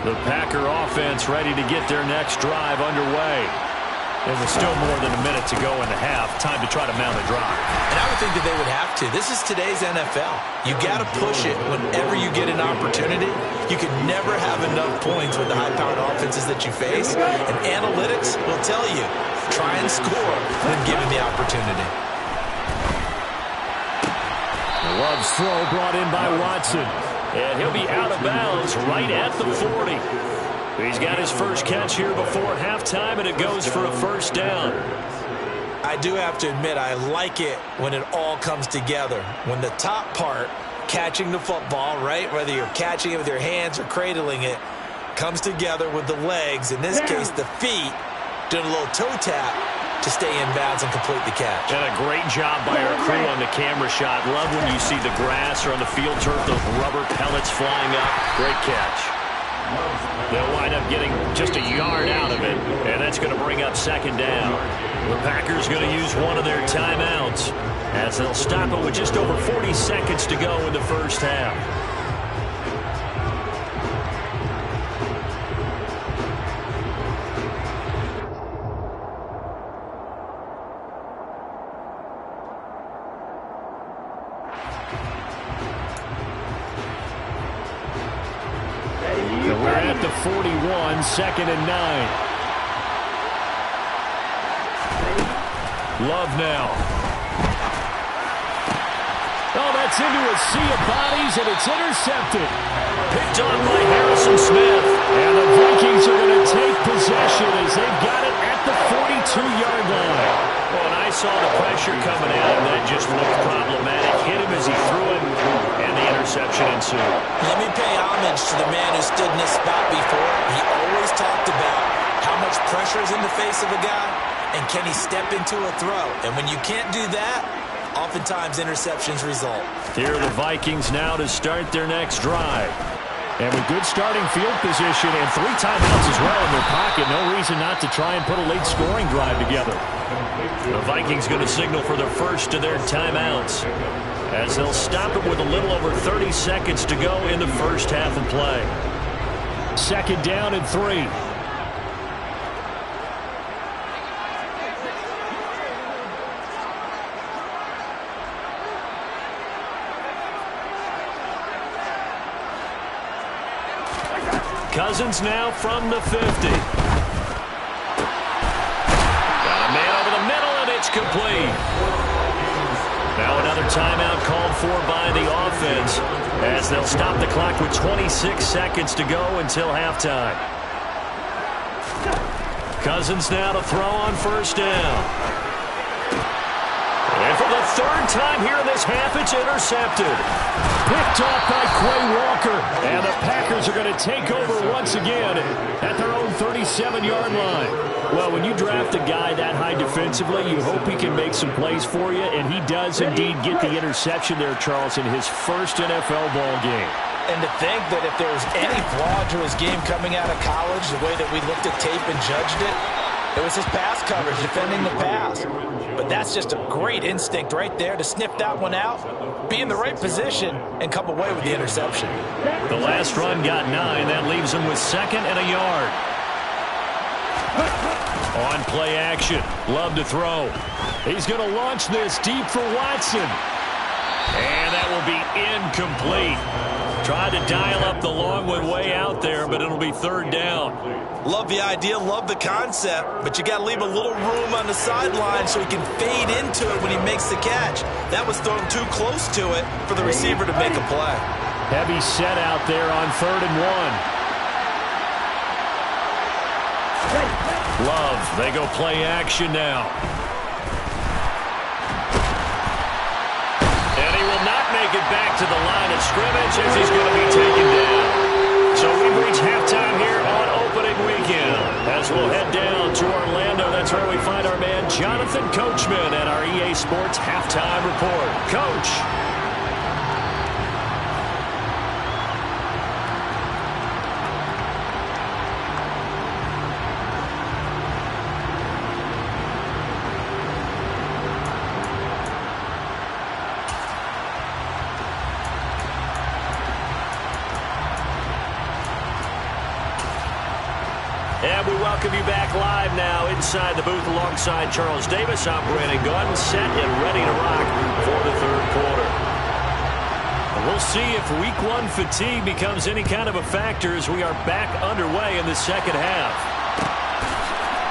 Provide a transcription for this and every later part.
The Packer offense ready to get their next drive underway. And with still more than a minute to go in the half, time to try to mount a drive. And I would think that they would have to. This is today's NFL. You got to push it whenever you get an opportunity. You can never have enough points with the high-powered offenses that you face. And analytics will tell you, try and score when given the opportunity. Love's throw brought in by Watson. And he'll be out of bounds right at the 40. He's got his first catch here before halftime, and it goes for a first down. I do have to admit, I like it when it all comes together. When the top part, catching the football, right, whether you're catching it with your hands or cradling it, comes together with the legs, in this case the feet, doing a little toe tap to stay in bounds and complete the catch. And a great job by our crew on the camera shot. Love when you see the grass or on the field turf, those rubber pellets flying up. Great catch. They'll wind up getting just a yard out of it, and that's going to bring up second down. The Packers going to use one of their timeouts as they'll stop it with just over 40 seconds to go in the first half. We're at the 41, second and 9. Love now. Oh, that's into a sea of bodies, and it's intercepted. Picked on by Harrison Smith. And the Vikings are going to take possession as they've got it at the 42-yard line. Well, and I saw the pressure coming at him. That just looked problematic. Hit him as he threw it, and the interception ensued. Let me pay homage to the man who stood in this spot before. He always talked about how much pressure is in the face of a guy, and can he step into a throw. And when you can't do that, oftentimes interceptions result. Here are the Vikings now to start their next drive. And with good starting field position and 3 timeouts as well in their pocket, no reason not to try and put a late scoring drive together. The Vikings going to signal for the first of their timeouts as they'll stop it with a little over 30 seconds to go in the first half of play. Second down and 3. Cousins now from the 50. Got a man over the middle, and it's complete. Now another timeout called for by the offense as they'll stop the clock with 26 seconds to go until halftime. Cousins now to throw on first down. And for the third time here in this half, it's intercepted. Picked off by Quay Walker. And the Packers are going to take over once again at their own 37-yard line. Well, when you draft a guy that high defensively, you hope he can make some plays for you, and he does indeed get the interception there, Charles, in his first NFL ball game. And to think that if there was any flaw to his game coming out of college, the way that we looked at tape and judged it, it was his pass coverage, defending the pass. But that's just a great instinct right there to sniff that one out, be in the right position, and come away with the interception. The last run got 9. That leaves him with second and a yard. On play action. Love to throw. He's going to launch this deep for Watson. And that will be incomplete. Tried to dial up the long one way out there, but it'll be third down. Love the idea, love the concept, but you got to leave a little room on the sideline so he can fade into it when he makes the catch. That was thrown too close to it for the receiver to make a play. Heavy set out there on 3rd and 1. Love, they go play action now. And he will not make it back to the line of scrimmage as he's going to be taken down. So we've reached halftime here on opening weekend. As we'll head down to Orlando, that's where we find our man Jonathan Coachman at our EA Sports Halftime Report. Coach. And we welcome you back live now inside the booth alongside Charles Davis. I'm Brandon Gunn, set and ready to rock for the third quarter. And we'll see if week one fatigue becomes any kind of a factor as we are back underway in the second half.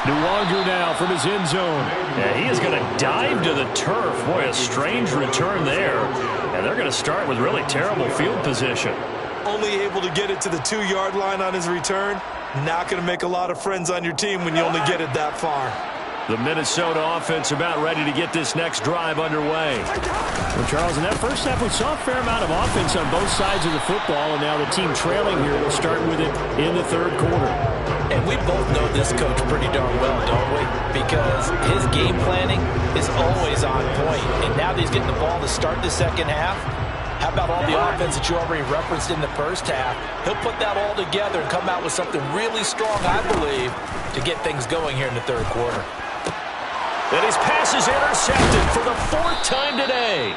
Nwanger now from his end zone. Yeah, he is going to dive to the turf. Boy, a strange return there. And they're going to start with really terrible field position. Only able to get it to the 2-yard line on his return. Not going to make a lot of friends on your team when you only get it that far. The Minnesota offense about ready to get this next drive underway. Well, Charles, in that first half, we saw a fair amount of offense on both sides of the football, and now the team trailing here will start with it in the third quarter. And we both know this coach pretty darn well, don't we? Because his game planning is always on point. And now that he's getting the ball to start the second half, how about all the offense that you already referenced in the first half? He'll put that all together and come out with something really strong, I believe, to get things going here in the third quarter. And his pass is intercepted for the 4th time today.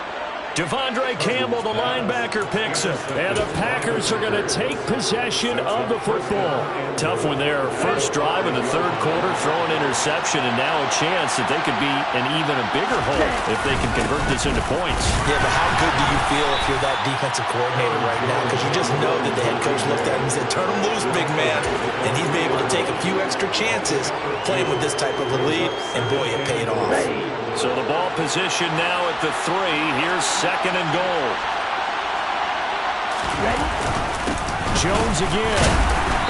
Devondre Campbell, the linebacker, picks it. And the Packers are going to take possession of the football. Tough one there. First drive in the third quarter, throw an interception, and now a chance that they could be in even a bigger hole if they can convert this into points. Yeah, but how good do you feel if you're that defensive coordinator right now? Because you just know that the head coach looked at him and said, turn him loose, big man. And he's been able to take a few extra chances playing with this type of a lead, and boy, it paid off. So the ball position now at the 3. Here's 2nd and goal. Ready? Jones again.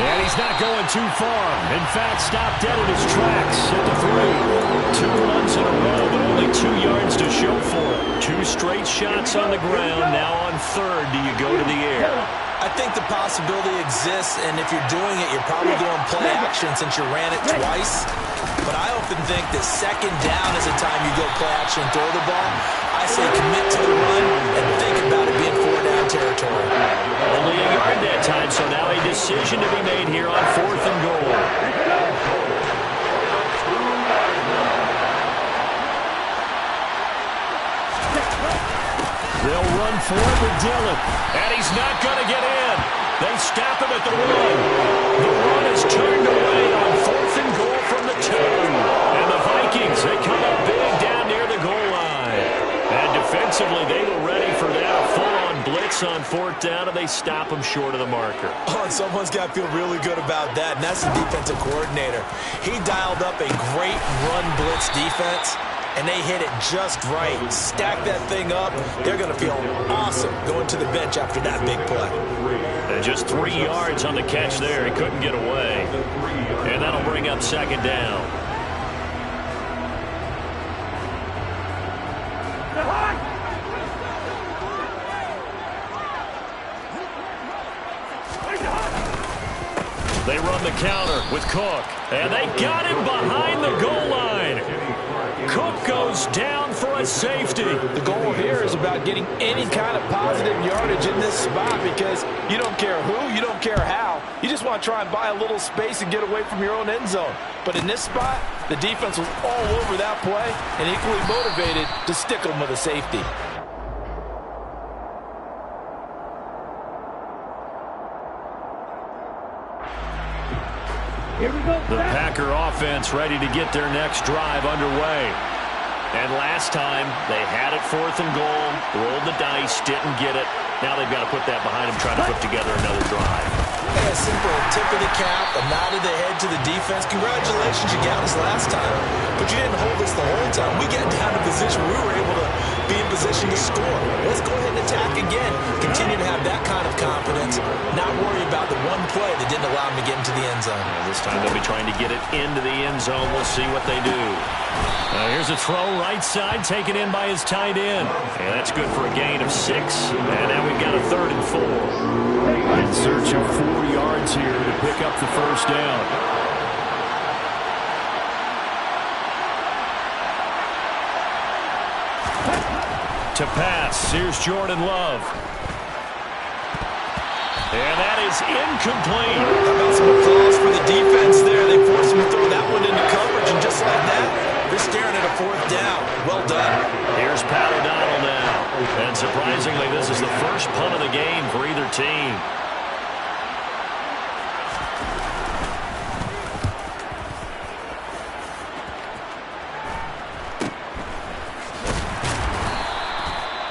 And he's not going too far. In fact, stopped dead in his tracks at the 3. 2 runs in a row, but only 2 yards to show for it. 2 straight shots on the ground. Now on 3rd, do you go to the air? I think the possibility exists, and if you're doing it, you're probably going play action since you ran it twice. But I often think that 2nd down is a time you go play action and throw the ball. I say commit to the run and think about it being 4-down territory. Only a yard that time, so now a decision to be made here on 4th and goal. They'll run for it with Dillon. And he's not going to get in. They stop him at the 1. The run is turned away on 4th and goal from the 2. And the Vikings, they come up big down near the goal line. And defensively, they were ready for that. A full-on blitz on 4th down, and they stop him short of the marker. Oh, and someone's got to feel really good about that, and that's the defensive coordinator. He dialed up a great run blitz defense, and they hit it just right. Stack that thing up. They're going to feel awesome going to the bench after that big play. And just 3 yards on the catch there. He couldn't get away. And that'll bring up 2nd down. They run the counter with Cook. And they got him behind the goal line. Cook goes down for a safety. The goal here is about getting any kind of positive yardage in this spot because you don't care who, you don't care how. You just want to try and buy a little space and get away from your own end zone. But in this spot, the defense was all over that play and equally motivated to stick them with a safety. Here we go. The Packer offense ready to get their next drive underway. And last time, they had it 4th and goal, rolled the dice, didn't get it. Now they've got to put that behind them, try to put together another drive. A simple tip of the cap, a nod of the head to the defense. Congratulations, you got us last time. But you didn't hold us the whole time. We got down to position where we were able to be in position to score. Let's go ahead and attack again. Continue to have that kind of confidence. Not worry about the one play that didn't allow them to get into the end zone. This time they'll be trying to get it into the end zone. We'll see what they do. Here's a throw right side taken in by his tight end. And that's good for a gain of 6. And now we've got a 3rd and 4. In search of 4 yards here to pick up the first down. To pass, here's Jordan Love. And that is incomplete. How about some applause for the defense there? They forced him to throw that one into coverage, and just like that, they're staring at a 4th down. Well done. Here's Pat O'Donnell now. And surprisingly, this is the first punt of the game for either team.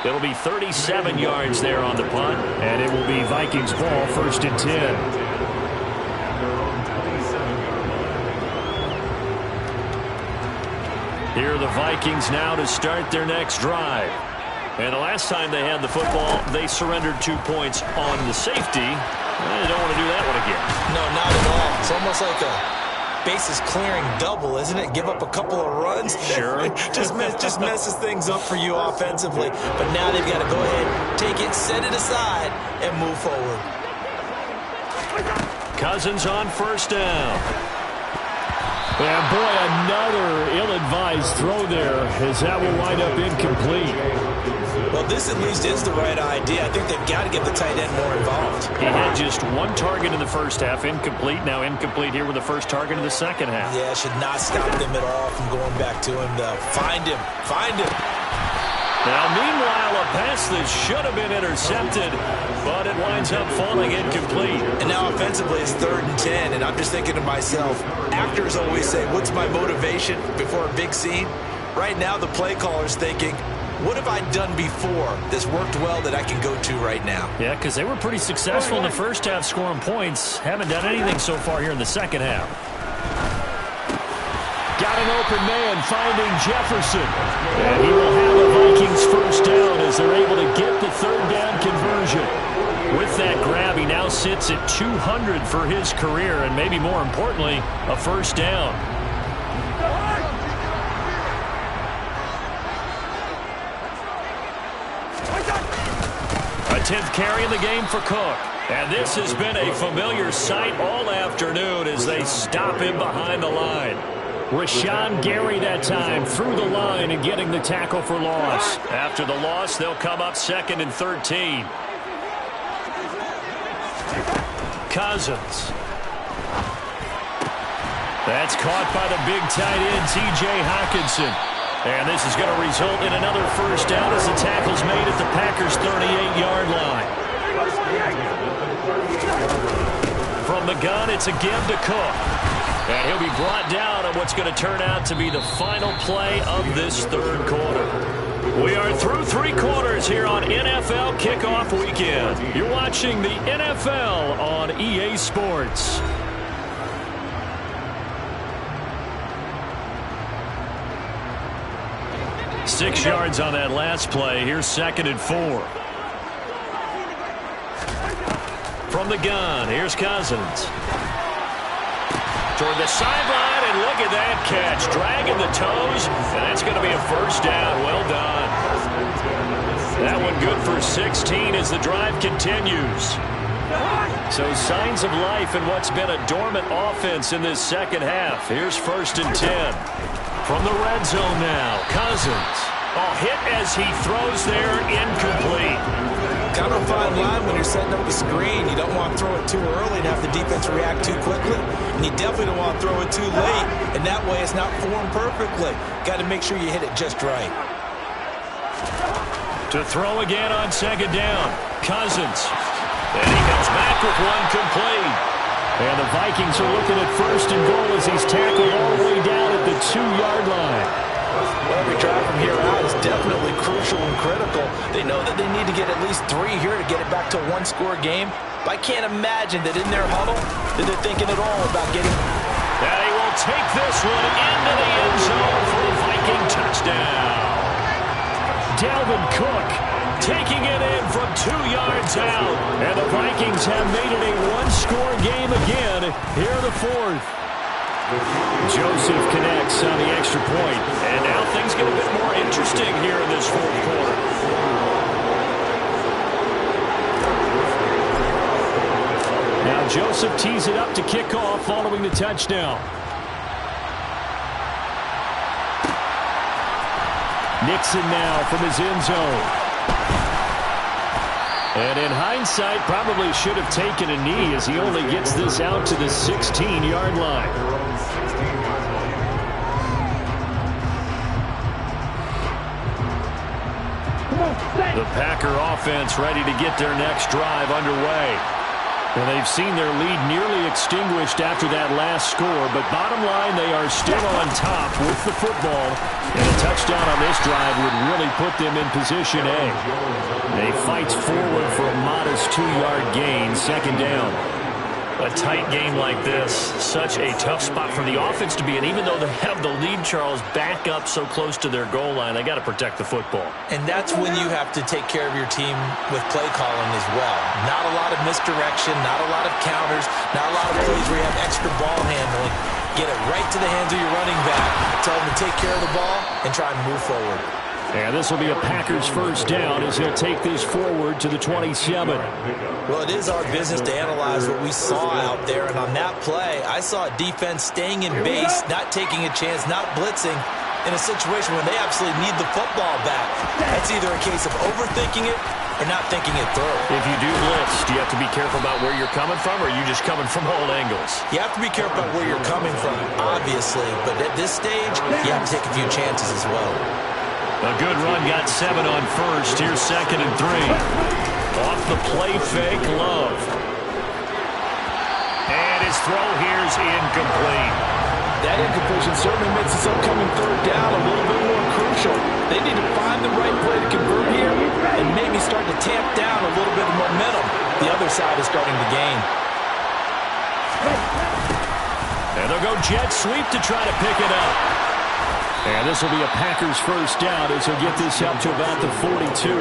It'll be 37 yards there on the punt, and it will be Vikings ball, 1st and 10. Here are the Vikings now to start their next drive. And the last time they had the football, they surrendered 2 points on the safety. They don't want to do that one again. No, not at all. It's almost like a bases clearing double, isn't it? Give up a couple of runs. Sure. just messes things up for you offensively. But now they've got to go ahead, take it, set it aside, and move forward. Cousins on 1st down. And boy, another ill-advised throw there, as that will wind up incomplete. Well, this at least is the right idea. I think they've got to get the tight end more involved. He had just 1 target in the first half, incomplete. Now incomplete here with the first target in the second half. Yeah, should not stop them at all from going back to him, though. Find him. Find him. Now, meanwhile, a pass that should have been intercepted, but it winds up falling incomplete. And now offensively it's 3rd and 10, and I'm just thinking to myself, actors always say, what's my motivation before a big scene? Right now the play caller's thinking, what have I done before that's worked well that I can go to right now? Yeah, because they were pretty successful in the first half scoring points. Haven't done anything so far here in the second half. Got an open man finding Jefferson. And he will have a Vikings 1st down as they're able to get the 3rd down conversion. With that grab, he now sits at 200 for his career, and maybe more importantly, a 1st down. A 10th carry in the game for Cook. And this has been a familiar sight all afternoon as they stop him behind the line. Rashawn Gary that time through the line and getting the tackle for loss. After the loss, they'll come up 2nd and 13. Cousins. That's caught by the big tight end, T.J. Hockenson. And this is going to result in another 1st down as the tackle's made at the Packers' 38-yard line. From the gun, it's a give to Cook. And he'll be brought down on what's going to turn out to be the final play of this 3rd quarter. We are through 3 quarters here on NFL Kickoff Weekend. You're watching the NFL on EA Sports. Six yards on that last play. Here's 2nd and 4. From the gun, here's Cousins. Toward the sideline, and look at that catch. Dragging the toes, and that's going to be a 1st down. Well done. That one good for 16 as the drive continues. So signs of life in what's been a dormant offense in this second half. Here's 1st and 10. From the red zone now, Cousins. Oh, hit as he throws there, incomplete. Kind of a fine line when you're setting up a screen. You don't want to throw it too early and have the defense react too quickly. And you definitely don't want to throw it too late. And that way it's not formed perfectly. Got to make sure you hit it just right. To throw again on 2nd down. Cousins. And he comes back with one complete. And the Vikings are looking at 1st and goal as he's tackled all the way down at the 2-yard line. Well, every drive from here out is definitely crucial and critical. They know that they need to get at least 3 here to get it back to a 1-score game. But I can't imagine that in their huddle that they're thinking at all about getting... And he will take this one into the end zone for a Viking touchdown. Dalvin Cook taking it in from 2 yards out. And the Vikings have made it a 1-score game again here in the 4th. Joseph connects on the extra point. And now things get a bit more interesting here in this 4th quarter. Now Joseph tees it up to kick off following the touchdown. Nixon now from his end zone. And in hindsight, probably should have taken a knee as he only gets this out to the 16-yard line. The Packer offense ready to get their next drive underway. Well, they've seen their lead nearly extinguished after that last score, but bottom line, they are still on top with the football, and a touchdown on this drive would really put them in position A. They fight forward for a modest 2-yard gain, second down. A tight game like this, such a tough spot for the offense to be in. Even though they have the lead, Charles, back up so close to their goal line, they got to protect the football. And that's when you have to take care of your team with play calling as well. Not a lot of misdirection, not a lot of counters, not a lot of plays where you have extra ball handling. Get it right to the hands of your running back. Tell them to take care of the ball and try and move forward. And this will be a Packers first down as he'll take this forward to the 27. Well, it is our business to analyze what we saw out there. And on that play, I saw a defense staying in base, not taking a chance, not blitzing in a situation when they absolutely need the football back. That's either a case of overthinking it or not thinking it through. If you do blitz, do you have to be careful about where you're coming from, or are you just coming from all angles? You have to be careful about where you're coming from, obviously. But at this stage, you have to take a few chances as well. A good run, got 7 on first. Here's 2nd and 3. Off the play fake, Love. And his throw here's incomplete. That incompletion certainly makes this upcoming third down a little bit more crucial. They need to find the right play to convert here and maybe start to tamp down a little bit of momentum. The other side is starting to gain. And they'll go jet sweep to try to pick it up. And this will be a Packers first down as he'll get this up to about the 42.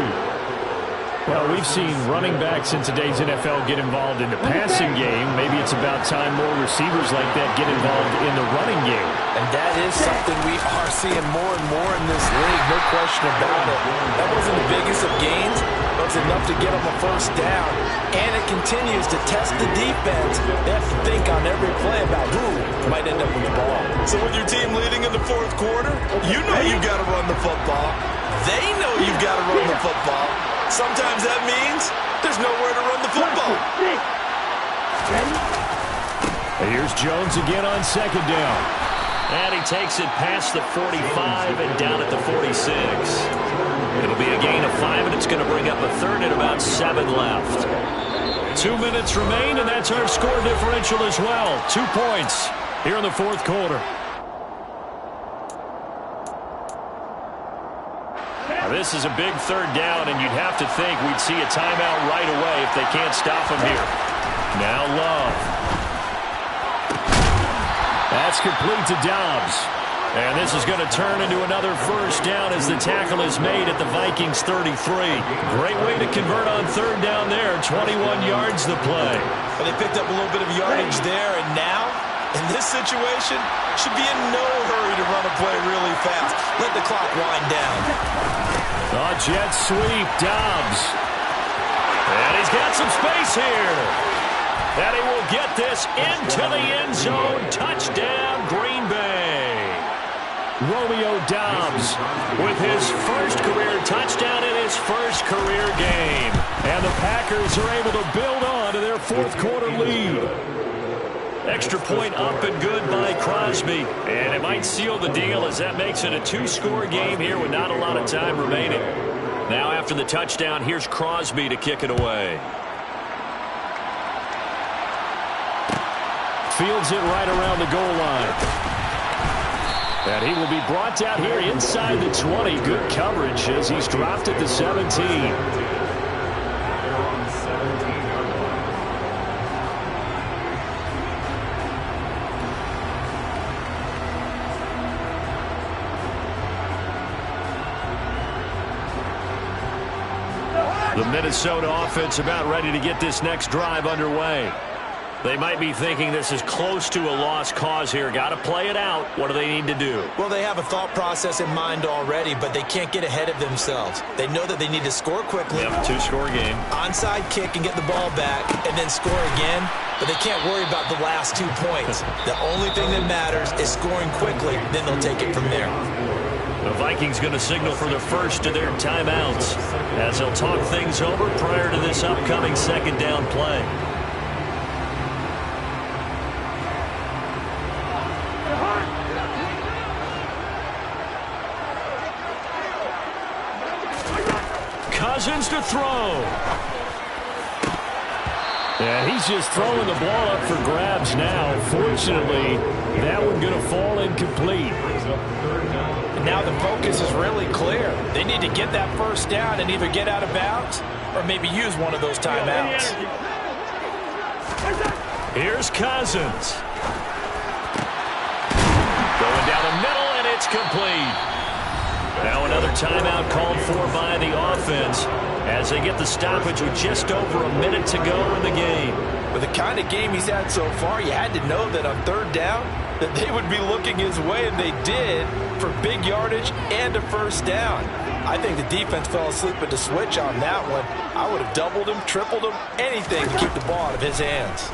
Well, we've seen running backs in today's NFL get involved in the passing game. Maybe it's about time more receivers like that get involved in the running game. And that is something we are seeing more and more in this league, no question about it. That wasn't the biggest of gains, but it's enough to get them a first down. And it continues to test the defense. They have to think on every play about who might end up with the ball. So with your team leading in the fourth quarter, you know you've got to run the football. They know you've got to run the football. Sometimes that means there's nowhere to run the football. Here's Jones again on second down. And he takes it past the 45 and down at the 46. It'll be a gain of 5, and it's going to bring up a third and about 7 left. 2 minutes remain, and that's our score differential as well. 2 points here in the fourth quarter. Now, this is a big third down, and you'd have to think we'd see a timeout right away if they can't stop him here. Now Love. That's complete to Dobbs. And this is going to turn into another first down as the tackle is made at the Vikings 33. Great way to convert on third down there. 21 yards the play. Well, they picked up a little bit of yardage there, and now, in this situation, should be in no hurry to run a play really fast. Let the clock wind down. A jet sweep, Dobbs. And he's got some space here. And he will get this into the end zone. Touchdown, Green Bay. Romeo Dobbs with his first career touchdown in his first career game. And the Packers are able to build on to their fourth quarter lead. Extra point up and good by Crosby. And it might seal the deal as that makes it a 2-score game here with not a lot of time remaining. Now after the touchdown, here's Crosby to kick it away. Fields it right around the goal line. And he will be brought down here inside the 20. Good coverage as he's dropped at the 17. The Minnesota offense about ready to get this next drive underway. They might be thinking this is close to a lost cause here. Got to play it out. What do they need to do? Well, they have a thought process in mind already, but they can't get ahead of themselves. They know that they need to score quickly. Yep, 2-score game. Onside kick and get the ball back and then score again, but they can't worry about the last 2 points. The only thing that matters is scoring quickly, then they'll take it from there. The Vikings going to signal for the first of their timeouts as they'll talk things over prior to this upcoming second down play. Cousins to throw. Yeah, he's just throwing the ball up for grabs now. Fortunately, that one going to fall incomplete. And now the focus is really clear. They need to get that first down and either get out of bounds or maybe use one of those timeouts. Here's Cousins. Going down the middle, and it's complete. Now another timeout called for by the offense as they get the stoppage with just over a minute to go in the game. With the kind of game he's had so far, you had to know that on third down that they would be looking his way, and they did, for big yardage and a first down. I think the defense fell asleep at the switch on that one. I would have doubled him, tripled him, anything to keep the ball out of his hands.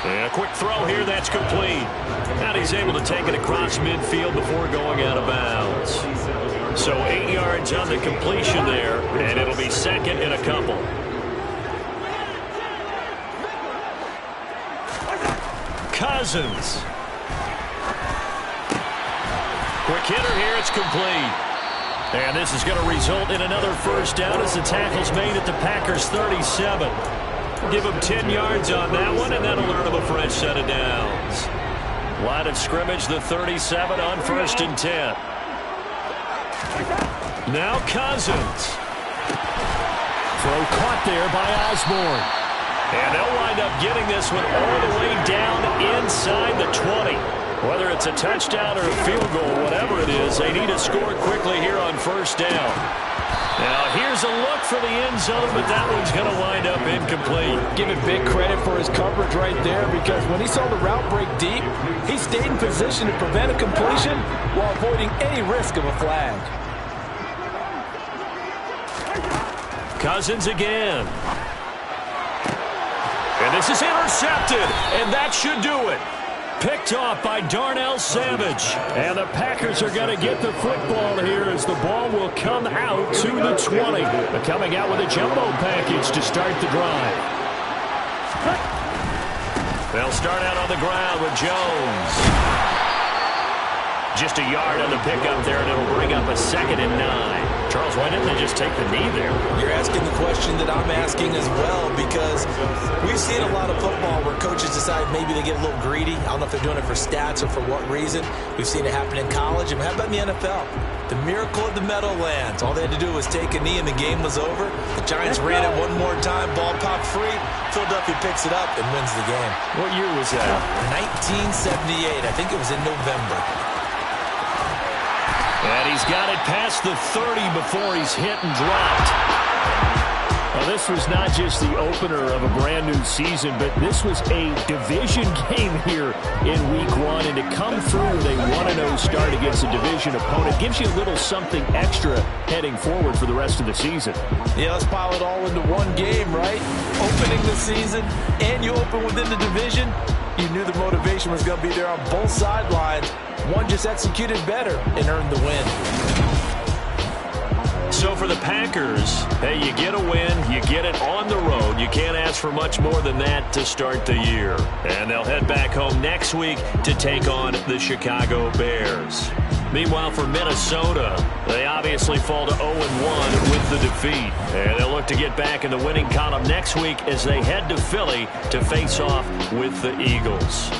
And a quick throw here, that's complete. And he's able to take it across midfield before going out of bounds. So 8 yards on the completion there, and it'll be second and a couple. Cousins. Quick hitter here, it's complete. And this is going to result in another first down as the tackle's made at the Packers' 37. Give him 10 yards on that one, and that'll earn him a fresh set of downs. Line of scrimmage, the 37 on 1st and 10. Now Cousins. Throw caught there by Osborne. And they'll wind up getting this one all the way down inside the 20. Whether it's a touchdown or a field goal, whatever it is, they need to score quickly here on first down. Now, here's a look for the end zone, but that one's going to wind up incomplete. Give him big credit for his coverage right there, because when he saw the route break deep, he stayed in position to prevent a completion while avoiding any risk of a flag. Cousins again. And this is intercepted, and that should do it. Picked off by Darnell Savage. And the Packers are going to get the football here as the ball will come out to the 20. But coming out with a jumbo package to start the drive. They'll start out on the ground with Jones. Just a yard on the pickup there, and it'll bring up a 2nd and 9. Charles, why didn't they just take the knee there? You're asking the question that I'm asking as well, because we've seen a lot of football where coaches decide maybe they get a little greedy. I don't know if they're doing it for stats or for what reason. We've seen it happen in college. And how about in the NFL? The miracle of the Meadowlands. All they had to do was take a knee and the game was over. The Giants ran it one more time. Ball popped free. Philadelphia picks it up and wins the game. What year was that? 1978. I think it was in November. And he's got it past the 30 before he's hit and dropped. Well, this was not just the opener of a brand new season, but this was a division game here in week 1. And to come through with a 1-0 start against a division opponent gives you a little something extra heading forward for the rest of the season. Yeah, let's pile it all into one game, right? Opening the season, and you open within the division. You knew the motivation was going to be there on both sidelines. One just executed better and earned the win. So for the Packers, hey, you get a win, you get it on the road. You can't ask for much more than that to start the year. And they'll head back home next week to take on the Chicago Bears. Meanwhile, for Minnesota, they obviously fall to 0-1 with the defeat. And they'll look to get back in the winning column next week as they head to Philly to face off with the Eagles.